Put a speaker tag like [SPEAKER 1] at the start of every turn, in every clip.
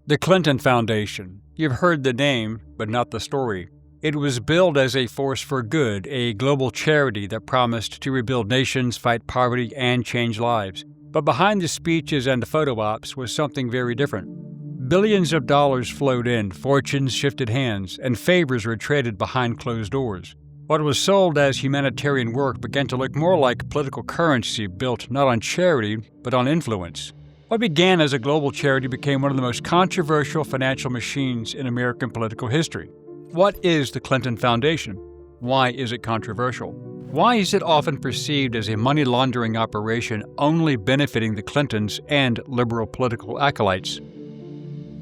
[SPEAKER 1] The Clinton Foundation. You've heard the name, but not the story. It was billed as a force for good, a global charity that promised to rebuild nations, fight poverty, and change lives. But behind the speeches and the photo ops was something very different. Billions of dollars flowed in, fortunes shifted hands, and favors were traded behind closed doors. What was sold as humanitarian work began to look more like political currency built not on charity, but on influence. What began as a global charity became one of the most controversial financial machines in American political history. What is the Clinton Foundation? Why is it controversial? Why is it often perceived as a money laundering operation only benefiting the Clintons and liberal political acolytes?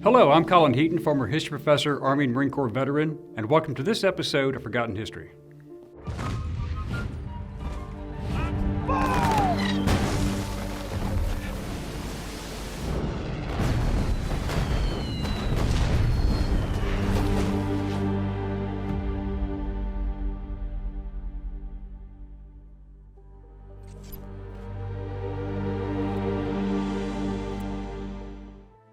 [SPEAKER 1] Hello, I'm Colin Heaton, former history professor, Army and Marine Corps veteran, and welcome to this episode of Forgotten History.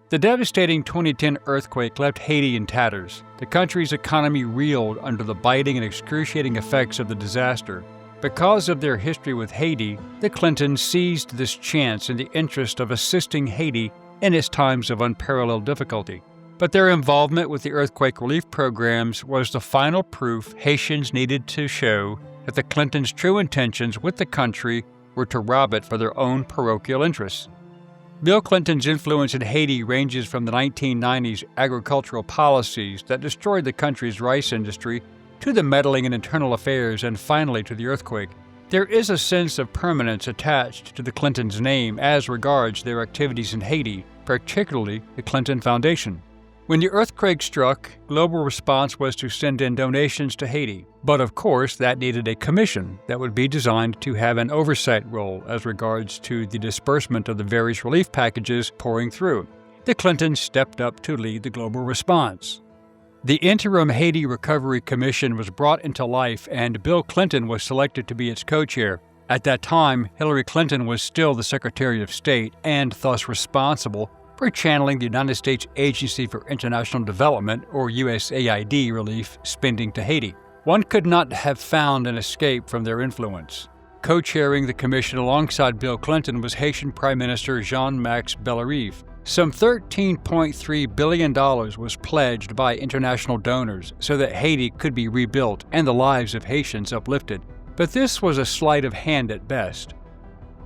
[SPEAKER 1] The devastating 2010 earthquake left Haiti in tatters. The country's economy reeled under the biting and excruciating effects of the disaster. Because of their history with Haiti, the Clintons seized this chance in the interest of assisting Haiti in its times of unparalleled difficulty. But their involvement with the earthquake relief programs was the final proof Haitians needed to show that the Clintons' true intentions with the country were to rob it for their own parochial interests. Bill Clinton's influence in Haiti ranges from the 1990s agricultural policies that destroyed the country's rice industry to the meddling in internal affairs and finally to the earthquake. There is a sense of permanence attached to the Clintons' name as regards their activities in Haiti, particularly the Clinton Foundation. When the earthquake struck, global response was to send in donations to Haiti. But of course, that needed a commission that would be designed to have an oversight role as regards to the disbursement of the various relief packages pouring through. The Clintons stepped up to lead the global response. The Interim Haiti Recovery Commission was brought into life, and Bill Clinton was selected to be its co-chair. At that time, Hillary Clinton was still the Secretary of State and thus responsible for channeling the United States Agency for International Development, or USAID, relief spending to Haiti. One could not have found an escape from their influence. Co-chairing the commission alongside Bill Clinton was Haitian Prime Minister Jean-Max Bellarive. Some $13.3 billion was pledged by international donors so that Haiti could be rebuilt and the lives of Haitians uplifted. But this was a sleight of hand at best.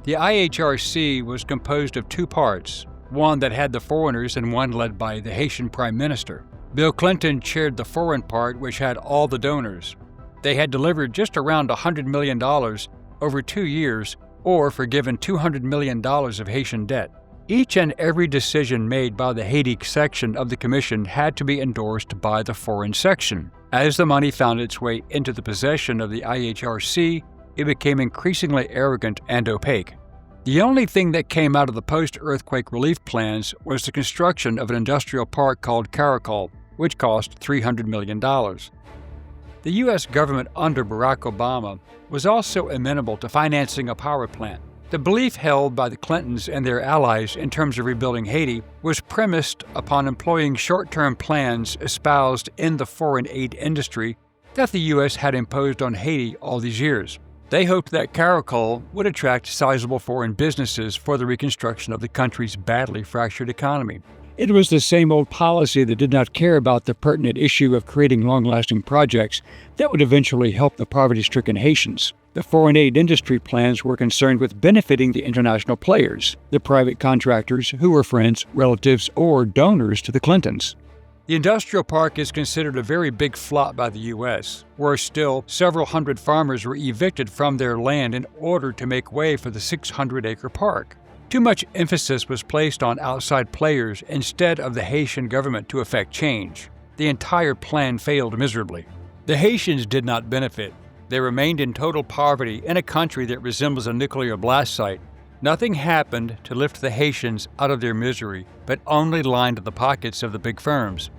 [SPEAKER 1] The IHRC was composed of two parts, one that had the foreigners and one led by the Haitian Prime Minister. Bill Clinton chaired the foreign part, which had all the donors. They had delivered just around $100 million over 2 years, or forgiven $200 million of Haitian debt. Each and every decision made by the Haiti section of the commission had to be endorsed by the foreign section. As the money found its way into the possession of the IHRC, it became increasingly arrogant and opaque. The only thing that came out of the post-earthquake relief plans was the construction of an industrial park called Caracol, which cost $300 million. The U.S. government under Barack Obama was also amenable to financing a power plant. The belief held by the Clintons and their allies in terms of rebuilding Haiti was premised upon employing short-term plans espoused in the foreign aid industry that the U.S. had imposed on Haiti all these years. They hoped that Caracol would attract sizable foreign businesses for the reconstruction of the country's badly fractured economy. It was the same old policy that did not care about the pertinent issue of creating long-lasting projects that would eventually help the poverty-stricken Haitians. The foreign aid industry plans were concerned with benefiting the international players, the private contractors who were friends, relatives, or donors to the Clintons. The industrial park is considered a very big flop by the U.S. Worse still, several hundred farmers were evicted from their land in order to make way for the 600-acre park. Too much emphasis was placed on outside players instead of the Haitian government to effect change. The entire plan failed miserably. The Haitians did not benefit. They remained in total poverty in a country that resembles a nuclear blast site. Nothing happened to lift the Haitians out of their misery, but only lined the pockets of the big firms.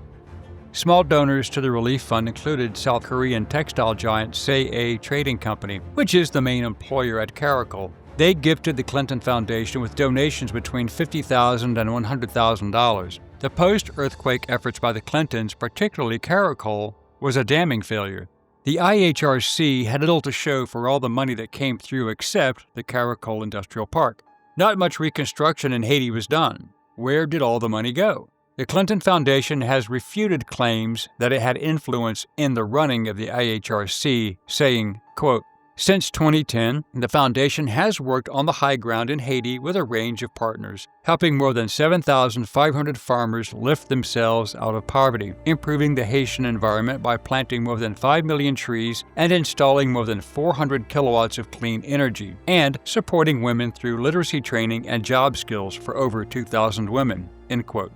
[SPEAKER 1] Small donors to the relief fund included South Korean textile giant Say Trading Company, which is the main employer at Caracol. They gifted the Clinton Foundation with donations between $50,000 and $100,000. The post-earthquake efforts by the Clintons, particularly Caracol, was a damning failure. The IHRC had little to show for all the money that came through except the Caracol Industrial Park. Not much reconstruction in Haiti was done. Where did all the money go? The Clinton Foundation has refuted claims that it had influence in the running of the IHRC, saying, quote, "Since 2010, the foundation has worked on the high ground in Haiti with a range of partners, helping more than 7,500 farmers lift themselves out of poverty, improving the Haitian environment by planting more than 5 million trees and installing more than 400 kilowatts of clean energy, and supporting women through literacy training and job skills for over 2,000 women." End quote.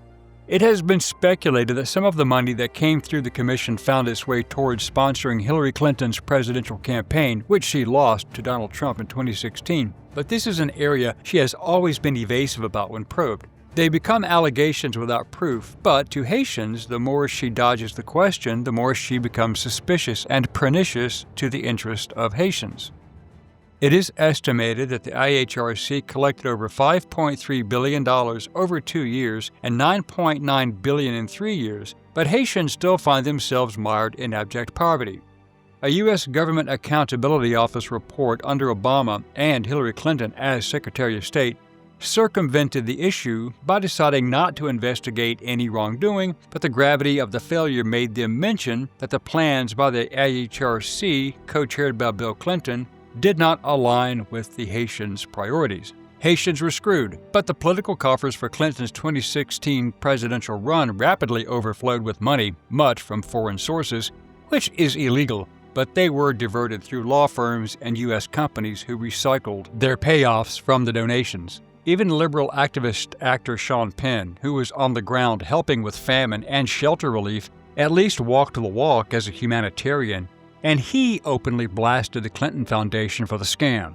[SPEAKER 1] It has been speculated that some of the money that came through the commission found its way towards sponsoring Hillary Clinton's presidential campaign, which she lost to Donald Trump in 2016. But this is an area she has always been evasive about when probed. They become allegations without proof, but to Haitians, the more she dodges the question, the more she becomes suspicious and pernicious to the interest of Haitians. It is estimated that the IHRC collected over $5.3 billion over 2 years and $9.9 billion in 3 years, but Haitians still find themselves mired in abject poverty. A U.S. Government Accountability Office report under Obama and Hillary Clinton as Secretary of State circumvented the issue by deciding not to investigate any wrongdoing, but the gravity of the failure made them mention that the plans by the IHRC, co-chaired by Bill Clinton, did not align with the Haitians' priorities. Haitians were screwed, but the political coffers for Clinton's 2016 presidential run rapidly overflowed with money, much from foreign sources, which is illegal, but they were diverted through law firms and U.S. companies who recycled their payoffs from the donations. Even liberal activist actor Sean Penn, who was on the ground helping with famine and shelter relief, at least walked the walk as a humanitarian, and he openly blasted the Clinton Foundation for the scam.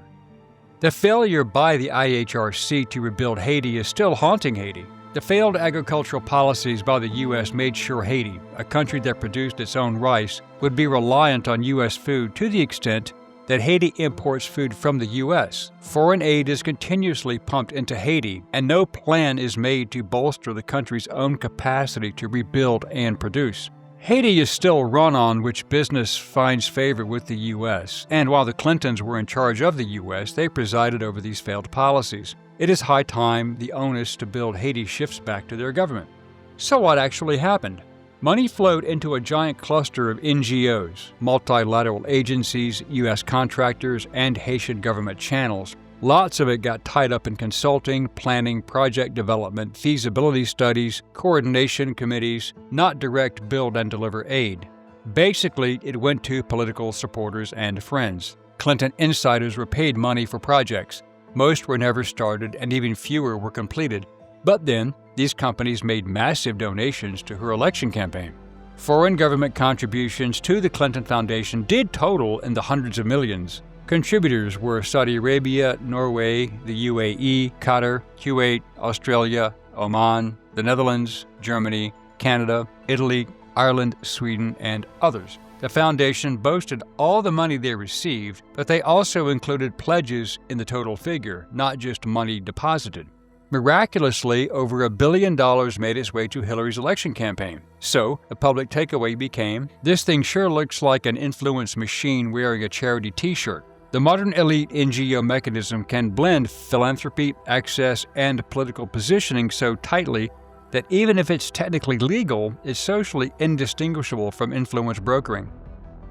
[SPEAKER 1] The failure by the IHRC to rebuild Haiti is still haunting Haiti. The failed agricultural policies by the U.S. made sure Haiti, a country that produced its own rice, would be reliant on U.S. food to the extent that Haiti imports food from the U.S. Foreign aid is continuously pumped into Haiti, and no plan is made to bolster the country's own capacity to rebuild and produce. Haiti is still run on which business finds favor with the U.S., and while the Clintons were in charge of the U.S., they presided over these failed policies. It is high time the onus to build Haiti shifts back to their government. So what actually happened? Money flowed into a giant cluster of NGOs, multilateral agencies, U.S. contractors, and Haitian government channels. Lots of it got tied up in consulting, planning, project development, feasibility studies, coordination committees, not direct build and deliver aid. Basically, it went to political supporters and friends. Clinton insiders were paid money for projects. Most were never started and even fewer were completed. But then, these companies made massive donations to her election campaign. Foreign government contributions to the Clinton Foundation did total in the hundreds of millions. Contributors were Saudi Arabia, Norway, the UAE, Qatar, Kuwait, Australia, Oman, the Netherlands, Germany, Canada, Italy, Ireland, Sweden, and others. The foundation boasted all the money they received, but they also included pledges in the total figure, not just money deposited. Miraculously, over $1 billion made its way to Hillary's election campaign. So, the public takeaway became, this thing sure looks like an influence machine wearing a charity t-shirt. The modern elite NGO mechanism can blend philanthropy, access, and political positioning so tightly that even if it's technically legal, it's socially indistinguishable from influence brokering.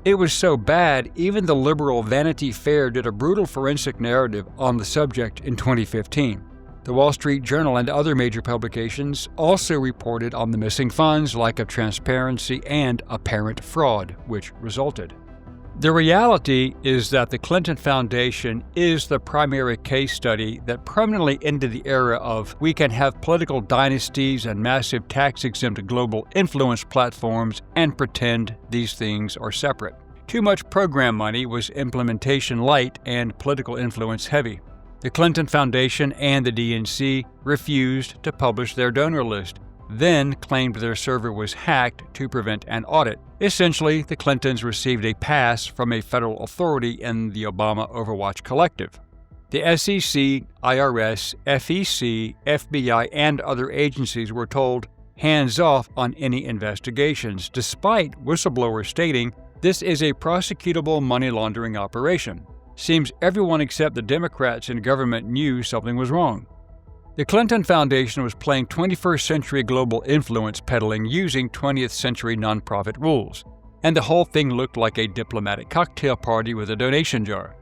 [SPEAKER 1] It was so bad, even the liberal Vanity Fair did a brutal forensic narrative on the subject in 2015. The Wall Street Journal and other major publications also reported on the missing funds, lack of transparency, and apparent fraud, which resulted. The reality is that the Clinton Foundation is the primary case study that permanently ended the era of we can have political dynasties and massive tax-exempt global influence platforms and pretend these things are separate. Too much program money was implementation light and political influence heavy. The Clinton Foundation and the DNC refused to publish their donor list, then claimed their server was hacked to prevent an audit. Essentially, the Clintons received a pass from a federal authority in the Obama Overwatch Collective. The SEC, IRS, FEC, FBI, and other agencies were told, hands off on any investigations, despite whistleblowers stating this is a prosecutable money laundering operation. Seems everyone except the Democrats in government knew something was wrong. The Clinton Foundation was playing 21st century global influence peddling using 20th century nonprofit rules, and the whole thing looked like a diplomatic cocktail party with a donation jar.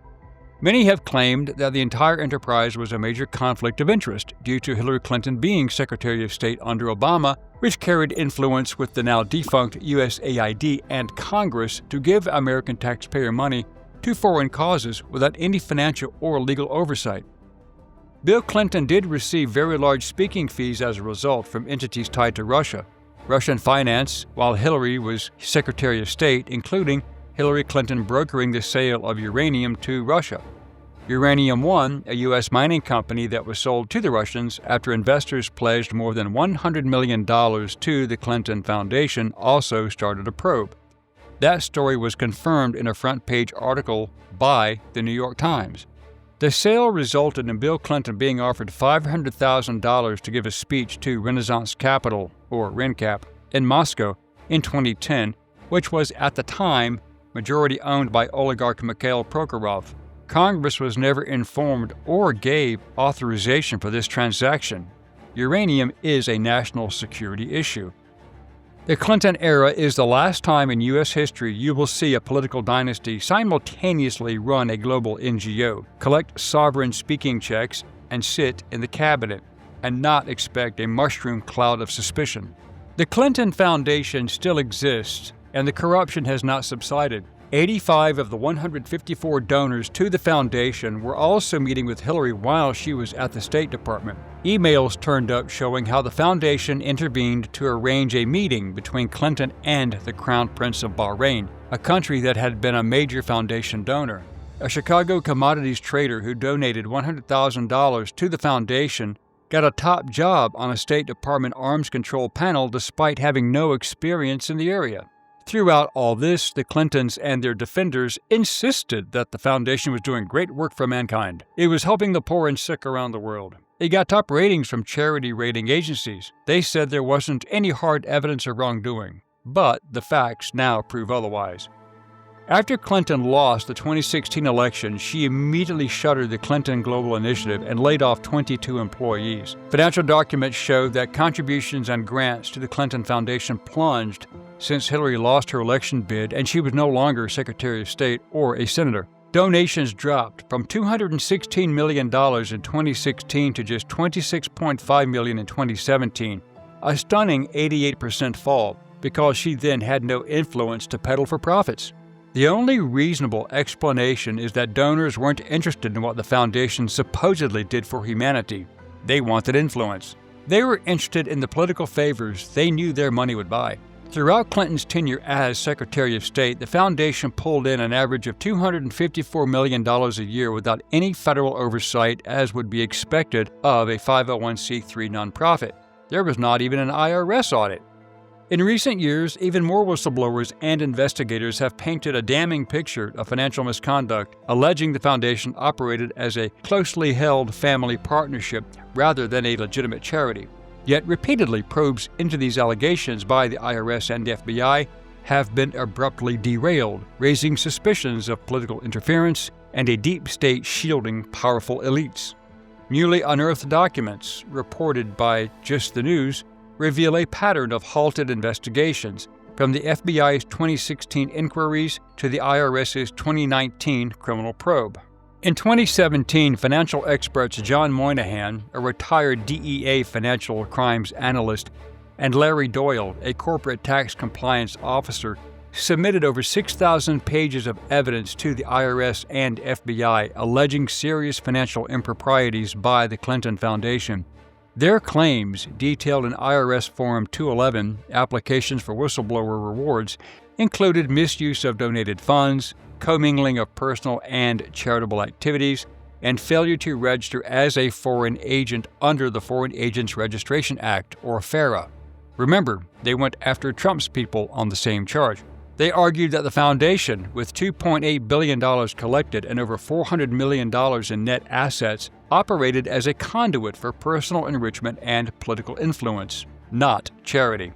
[SPEAKER 1] Many have claimed that the entire enterprise was a major conflict of interest due to Hillary Clinton being Secretary of State under Obama, which carried influence with the now defunct USAID and Congress to give American taxpayer money to foreign causes without any financial or legal oversight. Bill Clinton did receive very large speaking fees as a result from entities tied to Russian finance, while Hillary was Secretary of State, including Hillary Clinton brokering the sale of uranium to Russia. Uranium One, a U.S. mining company that was sold to the Russians after investors pledged more than $100 million to the Clinton Foundation, also started a probe. That story was confirmed in a front-page article by the New York Times. The sale resulted in Bill Clinton being offered $500,000 to give a speech to Renaissance Capital, or RENCAP, in Moscow in 2010, which was at the time majority owned by oligarch Mikhail Prokhorov. Congress was never informed or gave authorization for this transaction. Uranium is a national security issue. The Clinton era is the last time in U.S. history you will see a political dynasty simultaneously run a global NGO, collect sovereign speaking checks, and sit in the cabinet, and not expect a mushroom cloud of suspicion. The Clinton Foundation still exists, and the corruption has not subsided. 85 of the 154 donors to the foundation were also meeting with Hillary while she was at the State Department. Emails turned up showing how the foundation intervened to arrange a meeting between Clinton and the Crown Prince of Bahrain, a country that had been a major foundation donor. A Chicago commodities trader who donated $100,000 to the foundation got a top job on a State Department arms control panel despite having no experience in the area. Throughout all this, the Clintons and their defenders insisted that the foundation was doing great work for mankind. It was helping the poor and sick around the world. It got top ratings from charity rating agencies. They said there wasn't any hard evidence of wrongdoing, but the facts now prove otherwise. After Clinton lost the 2016 election, she immediately shuttered the Clinton Global Initiative and laid off 22 employees. Financial documents showed that contributions and grants to the Clinton Foundation plunged since Hillary lost her election bid and she was no longer Secretary of State or a senator. Donations dropped from $216 million in 2016 to just $26.5 million in 2017, a stunning 88% fall because she then had no influence to peddle for profits. The only reasonable explanation is that donors weren't interested in what the foundation supposedly did for humanity. They wanted influence. They were interested in the political favors they knew their money would buy. Throughout Clinton's tenure as Secretary of State, the foundation pulled in an average of $254 million a year without any federal oversight, as would be expected of a 501c3 nonprofit. There was not even an IRS audit. In recent years, even more whistleblowers and investigators have painted a damning picture of financial misconduct, alleging the foundation operated as a closely held family partnership rather than a legitimate charity. Yet repeatedly probes into these allegations by the IRS and FBI have been abruptly derailed, raising suspicions of political interference and a deep state shielding powerful elites. Newly unearthed documents, reported by Just the News, reveal a pattern of halted investigations, from the FBI's 2016 inquiries to the IRS's 2019 criminal probe. In 2017, financial experts John Moynihan, a retired DEA financial crimes analyst, and Larry Doyle, a corporate tax compliance officer, submitted over 6,000 pages of evidence to the IRS and FBI alleging serious financial improprieties by the Clinton Foundation. Their claims, detailed in IRS Form 211, Applications for Whistleblower Rewards, included misuse of donated funds, commingling of personal and charitable activities, and failure to register as a foreign agent under the Foreign Agents Registration Act, or FARA. Remember, they went after Trump's people on the same charge. They argued that the foundation, with $2.8 billion collected and over $400 million in net assets, operated as a conduit for personal enrichment and political influence, not charity.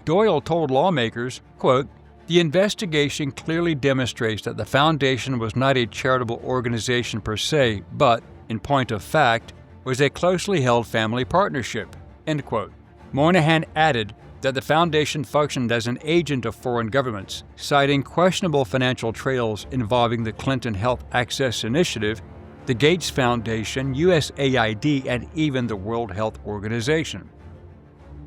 [SPEAKER 1] Doyle told lawmakers, quote, "The investigation clearly demonstrates that the foundation was not a charitable organization per se, but, in point of fact, was a closely held family partnership," end quote. Moynihan added that the foundation functioned as an agent of foreign governments, citing questionable financial trails involving the Clinton Health Access Initiative, the Gates Foundation, USAID, and even the World Health Organization.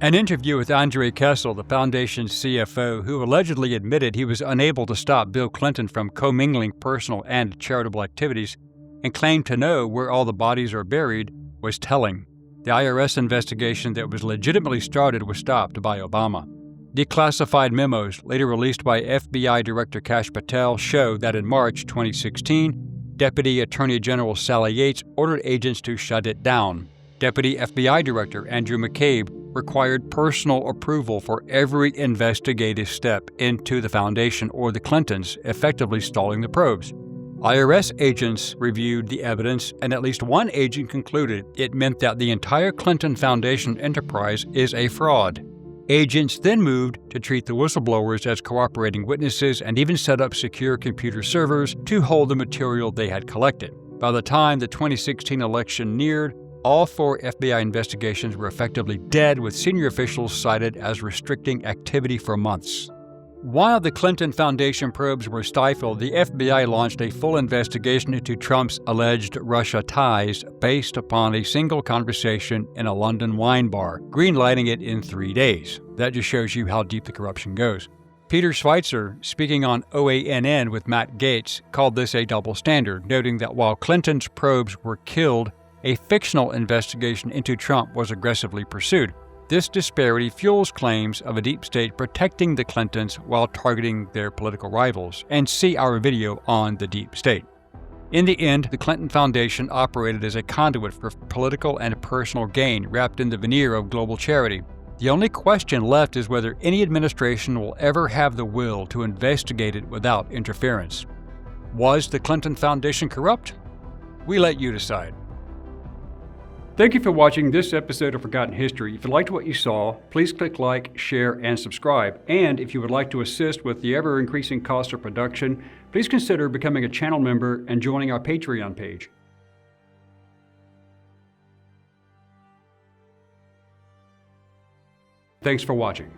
[SPEAKER 1] An interview with Andre Kessel, the foundation's CFO, who allegedly admitted he was unable to stop Bill Clinton from commingling personal and charitable activities and claimed to know where all the bodies are buried, was telling. The IRS investigation that was legitimately started was stopped by Obama. Declassified memos, later released by FBI Director Kash Patel, show that in March 2016, Deputy Attorney General Sally Yates ordered agents to shut it down. Deputy FBI Director Andrew McCabe required personal approval for every investigative step into the foundation or the Clintons, effectively stalling the probes. IRS agents reviewed the evidence, and at least one agent concluded it meant that the entire Clinton Foundation enterprise is a fraud. Agents then moved to treat the whistleblowers as cooperating witnesses and even set up secure computer servers to hold the material they had collected. By the time the 2016 election neared, all 4 FBI investigations were effectively dead, with senior officials cited as restricting activity for months. While the Clinton Foundation probes were stifled, the FBI launched a full investigation into Trump's alleged Russia ties based upon a single conversation in a London wine bar, greenlighting it in 3 days. That just shows you how deep the corruption goes. Peter Schweitzer, speaking on OANN with Matt Gaetz, called this a double standard, noting that while Clinton's probes were killed, a fictional investigation into Trump was aggressively pursued. This disparity fuels claims of a deep state protecting the Clintons while targeting their political rivals, and see our video on the deep state. In the end, the Clinton Foundation operated as a conduit for political and personal gain wrapped in the veneer of global charity. The only question left is whether any administration will ever have the will to investigate it without interference. Was the Clinton Foundation corrupt? We let you decide. Thank you for watching this episode of Forgotten History. If you liked what you saw, please click like, share, and subscribe. And if you would like to assist with the ever-increasing cost of production, please consider becoming a channel member and joining our Patreon page. Thanks for watching.